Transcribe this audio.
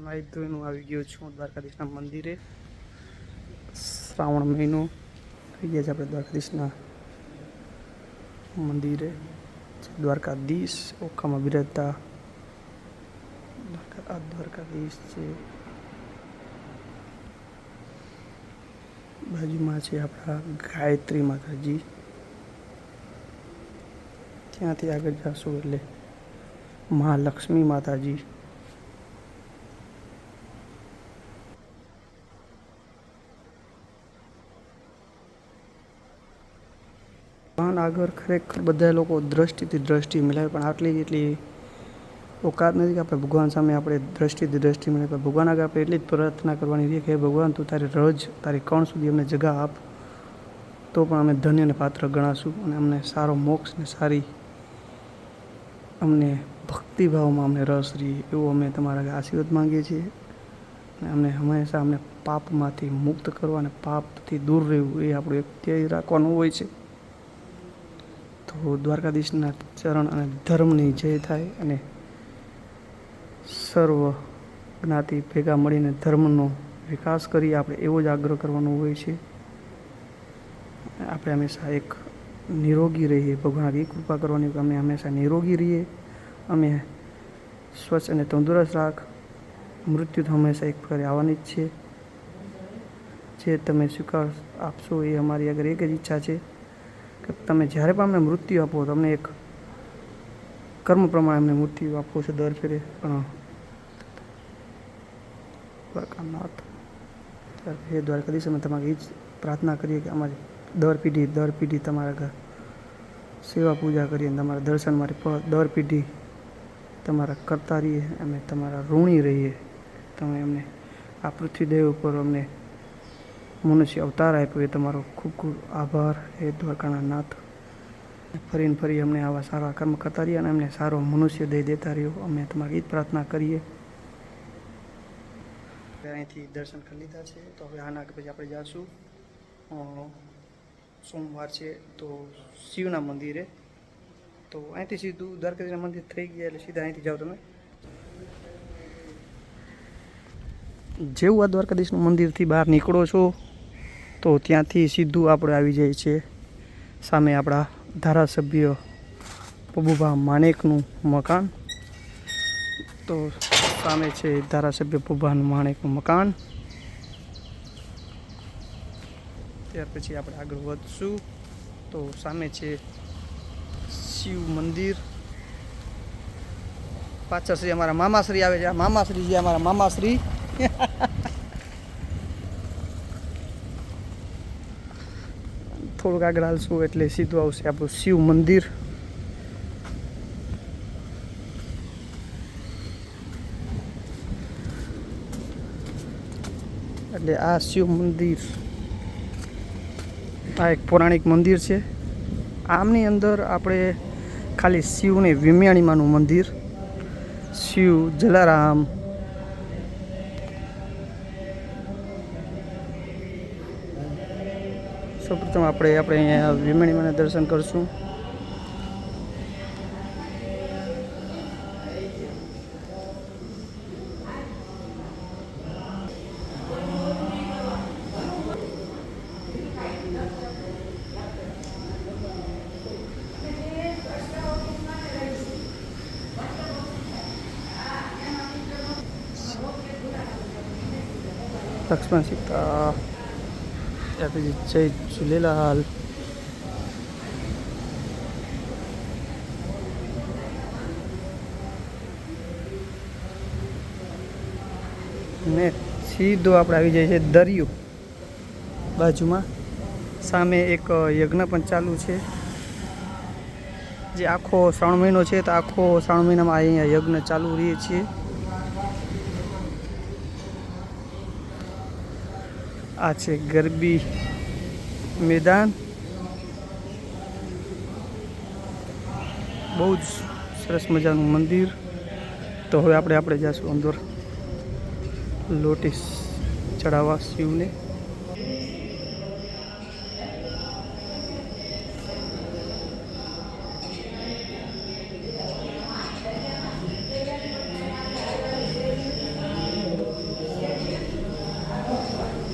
નાઈ ધોઈને આવી ગયો છું દ્વારકાધીશના મંદિરે. શ્રાવણ મહિનો થઈ ગયા છે આપણે દ્વારકાધીશના મંદિરે. દ્વારકાધીશ ઓખામાં બિરાજતા દ્વારકાધીશ છે. બાજુમાં છે આપણા ગાયત્રી માતાજી. ત્યાંથી આગળ જશું એટલે મહાલક્ષ્મી માતાજી. ભગવાન આગળ ખરેખર બધા લોકો દ્રષ્ટિ મિલાવે, પણ આટલી એટલી ઓકાત નથી કે આપણે ભગવાન સામે આપણે દ્રષ્ટિ મળે. પણ ભગવાન આગળ આપણે એટલી જ પ્રાર્થના કરવાની છે કે ભગવાન તું તારી રજ તારી કણ સુધી અમને જગા આપ, તો પણ અમે ધન્ય અને પાત્ર ગણાશું અને અમને સારો મોક્ષ ને સારી અમને ભક્તિભાવમાં અમને રસ રહીએ એવું અમે તમારા આશીર્વાદ માંગીએ છીએ. અને અમને હંમેશા અમને પાપમાંથી મુક્ત કરવા અને પાપથી દૂર રહેવું એ આપણું એક ધ્યેય રાખવાનું હોય છે. તો દ્વારકાધીશના ચરણ અને ધર્મની જય થાય અને સર્વ જ્ઞાતિ ભેગા મળીને ધર્મનો વિકાસ કરીએ આપણે એવો જ આગ્રહ કરવાનો હોય છે. આપણે હંમેશા એક નિરોગી રહીએ, ભગવાન આવી કૃપા કરવાની કે અમે હંમેશા નિરોગી રહીએ, અમે સ્વચ્છ અને તંદુરસ્ત રાખ. મૃત્યુ તો હંમેશા એક પ્રકારે આવવાની જ છે. જે તમે સ્વીકાર આપશો એ અમારી આગળ એક જ ઈચ્છા છે કે તમે જ્યારે પણ અમને મૃત્યુ આપો તમને એક કર્મ પ્રમાણે અમને મૃત્યુ આપવો છે દર ફેરે. પણ દ્વારકાનાથ હે દ્વારકાધીશ, અમે તમારી એ જ પ્રાર્થના કરીએ કે અમારી દર પેઢી તમારા ઘર સેવા પૂજા કરીએ, તમારા દર્શન માટે દર પેઢી તમારા કરતા રહીએ, અમે તમારા ઋણી રહીએ. તમે અમને આ પૃથ્વી દેવ ઉપર અમને મનુષ્ય અવતાર આપ્યો એ તમારો ખૂબ ખૂબ આભાર હે દ્વારકાના નાથ. ફરી અમને આવા સારા કર્મ કરતા રહીએ અને અમને સારો મનુષ્ય દેતા રહ્યો. અમે તમારી એ જ પ્રાર્થના કરીએ. અહીંથી દર્શન કરી લીધા છે, તો હવે આના પછી આપણે જઈશું. સોમવાર છે તો શિવના મંદિરે. તો અહીંથી સીધું દ્વારકાધીશના મંદિર થઈ ગયા એટલે સીધા અહીંથી જાઓ તમે. જેવું આ દ્વારકાધીશનું મંદિરથી બહાર નીકળો છો તો ત્યાંથી સીધું આપણે આવી જાય છે સામે આપણા ધારાસભ્ય પબુભા માણેકનું મકાન. તો સામે છે ધારાસભ્ય પબુભા માણેકનું મકાન. ત્યાર પછી આપણે આગળ વધશું તો સામે છે શિવ મંદિર. પાછળ શ્રી અમારા મામાશ્રી આવે છે. આ મામાશ્રી છે અમારા મામાશ્રી. થોડુંક આગળ હાલશું એટલે સીધું આવશે આપણું શિવ મંદિર. એટલે આ શિવ મંદિર આ એક પૌરાણિક મંદિર છે. આમની અંદર આપણે ખાલી શિવને વિમ્યાણીમાનું મંદિર, શિવ જલારામ, સૌપ્રથમ આપણે અહીંયા વિમ્યાણીમાના દર્શન કરશું. લક્ષ્મણ સીતા, ત્યાર પછી જય ઝૂલેલાલ. ને સીધો આપણે આવી જાય છે દરિયો. બાજુમાં સામે એક યજ્ઞ પણ ચાલુ છે. જે આખો શ્રાવણ મહિનો છે તો આખો શ્રાવણ મહિનામાં અહીંયા યજ્ઞ ચાલુ રહે છે. આ છે ગરબી મેદાન. બહુ જ સરસ મજાનું મંદિર. તો હવે આપણે જઈશું અંદર લોટી ચડાવવા શિવને.